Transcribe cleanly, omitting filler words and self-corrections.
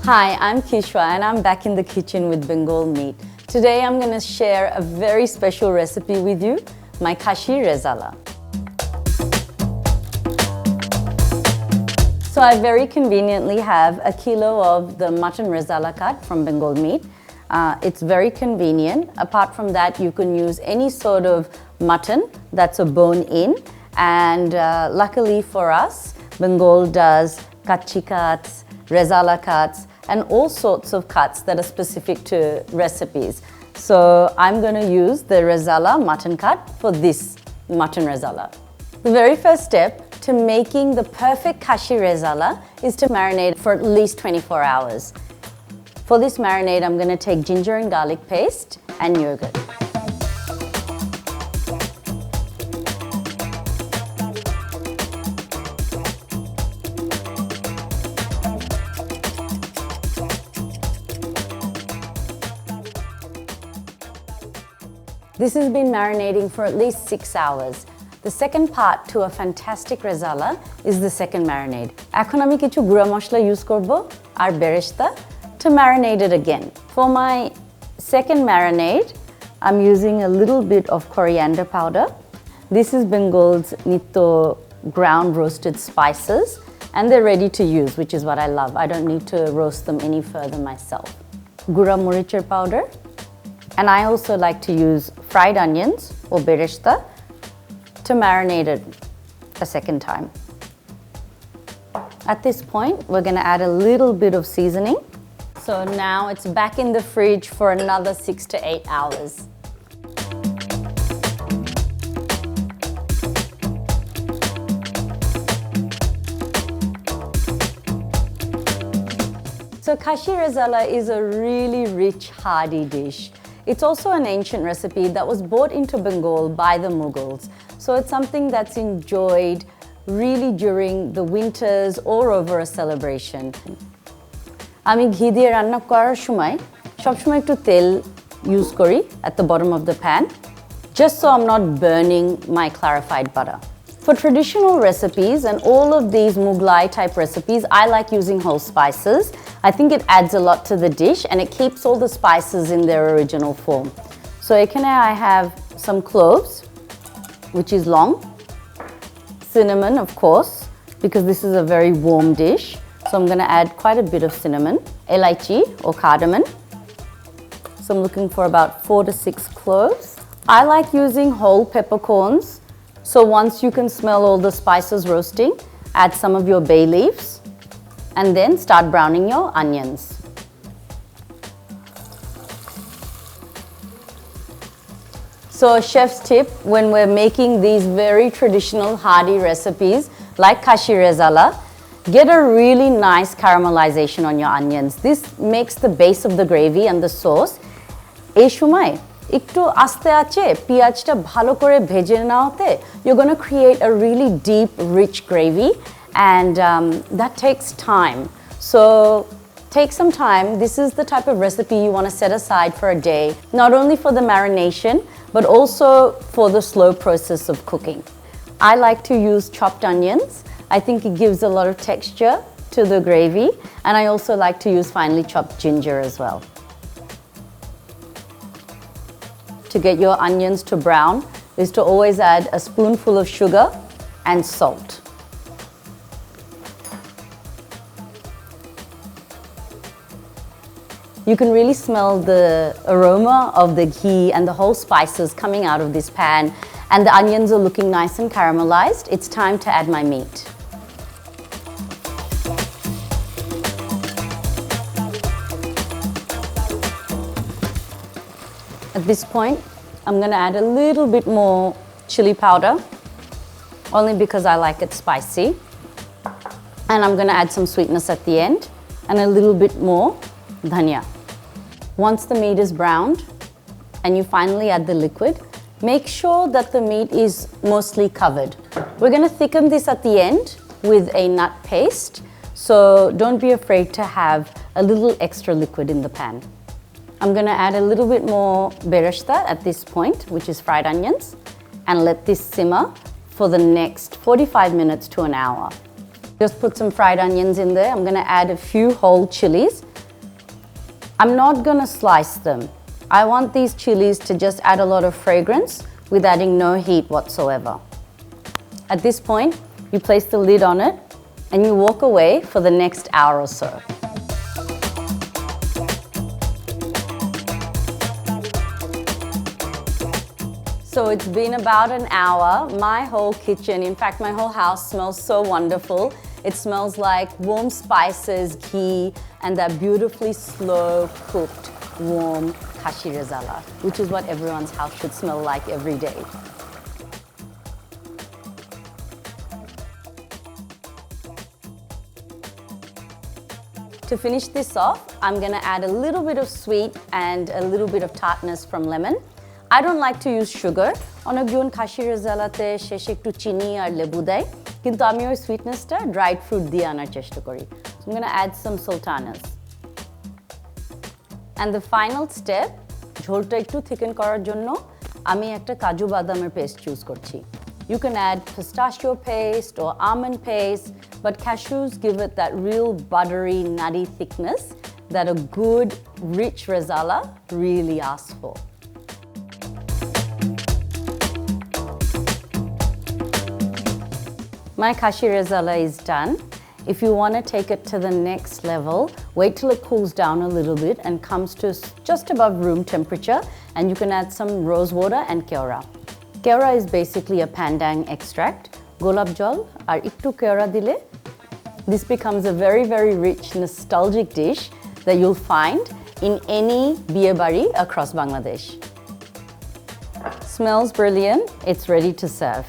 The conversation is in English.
Hi, I'm Kishwar and I'm back in the kitchen with Bengal meat. Today I'm going to share a very special recipe with you, my Kishwar Rezala. So I very conveniently have a kilo of the Mutton Rezala cut from Bengal meat. It's very convenient. Apart from that, you can use any sort of mutton that's a bone in. And luckily for us, Bengal does kachi cuts, Rezala cuts, and all sorts of cuts that are specific to recipes. So I'm going to use the Rezala mutton cut for this Mutton Rezala. The very first step to making the perfect Kishwar Rezala is to marinate for at least 24 hours. For this marinade, I'm going to take ginger and garlic paste and yogurt. This has been marinating for at least 6 hours. The second part to a fantastic Rezala is the second marinade. এখন আমি কিছু গুঁড়া মশলা use করব আর বেরেস্তা to marinate it again. For my second marinade, I'm using a little bit of coriander powder. This is Bengal's nitto ground roasted spices and they're ready to use, which is what I love. I don't need to roast them any further myself. Gura morichar powder. And I also like to use fried onions or bereshta to marinate it a second time. At this point, we're going to add a little bit of seasoning. So now it's back in the fridge for another 6 to 8 hours. So Kishwar Rezala is a really rich, hearty dish. It's also an ancient recipe that was brought into Bengal by the Mughals. So it's something that's enjoyed really during the winters or over a celebration. আমি ঘি দিয়ে রান্না করার সময় সবসময় একটু তেল use করি at the bottom of the pan, just so I'm not burning my clarified butter. For traditional recipes and all of these Mughlai type recipes, I like using whole spices. I think it adds a lot to the dish and it keeps all the spices in their original form. So here I have some cloves, which is long, cinnamon of course, because this is a very warm dish. So I'm going to add quite a bit of cinnamon, elaichi or cardamom. So I'm looking for about 4 to 6 cloves. I like using whole peppercorns. So once you can smell all the spices roasting, add some of your bay leaves and then start browning your onions. So a chef's tip when we're making these very traditional hearty recipes like Kishwar Rezala, get a really nice caramelization on your onions. This makes the base of the gravy and the sauce. এই সময় একটু আস্তে আঁচে পেঁয়াজটা ভালো করে ভেজে নেওয়াতে you're going to create a really deep, rich gravy and that takes time. So take some time. This is the type of recipe you want to set aside for a day, not only for the marination, but also for the slow process of cooking. I like to use chopped onions. I think it gives a lot of texture to the gravy, and I also like to use finely chopped ginger as well. To get your onions to brown is to always add a spoonful of sugar and salt. You can really smell the aroma of the ghee and the whole spices coming out of this pan, and the onions are looking nice and caramelized. It's time to add my meat. At this point, I'm going to add a little bit more chili powder, only because I like it spicy. And I'm going to add some sweetness at the end, and a little bit more dhania. Once the meat is browned, and you finally add the liquid, make sure that the meat is mostly covered. We're going to thicken this at the end with a nut paste, so don't be afraid to have a little extra liquid in the pan. I'm going to add a little bit more bereshta at this point, which is fried onions, and let this simmer for the next 45 minutes to an hour. Just put some fried onions in there. I'm going to add a few whole chilies I'm not gonna slice them. I want these chilies to just add a lot of fragrance with adding no heat whatsoever. At this point, you place the lid on it and you walk away for the next hour or so. So it's been about an hour. My whole kitchen, in fact, my whole house smells so wonderful. It smells like warm spices, ghee, and that beautifully slow cooked, warm Kishwar Rezala, which is what everyone's house should smell like every day. To finish this off, I'm gonna add a little bit of sweet and a little bit of tartness from lemon. I don't like to use sugar. অনেকজন Kishwar Rezalate শেষে একটু চিনি আর লেবু দেয়, কিন্তু আমি ওই সুইটনেসটা dried fruit দিয়ে আনার চেষ্টা করি. So I'm gonna add some sultanas. And the final step, ঝোলটা একটু thicken করার জন্য আমি একটা কাজু বাদামের paste choose করছি. You can add pistachio paste or almond paste, but cashews give it that real buttery, nutty thickness that a good, rich rezala really asks for. My Kishwar Rezala is done. If you want to take it to the next level, wait till it cools down a little bit and comes to just above room temperature, and you can add some rose water and keora. Keora is basically a pandang extract. Golab jol ar iktu keora dile. This becomes a very, very rich, nostalgic dish that you'll find in any biye bari across Bangladesh. Smells brilliant. It's ready to serve.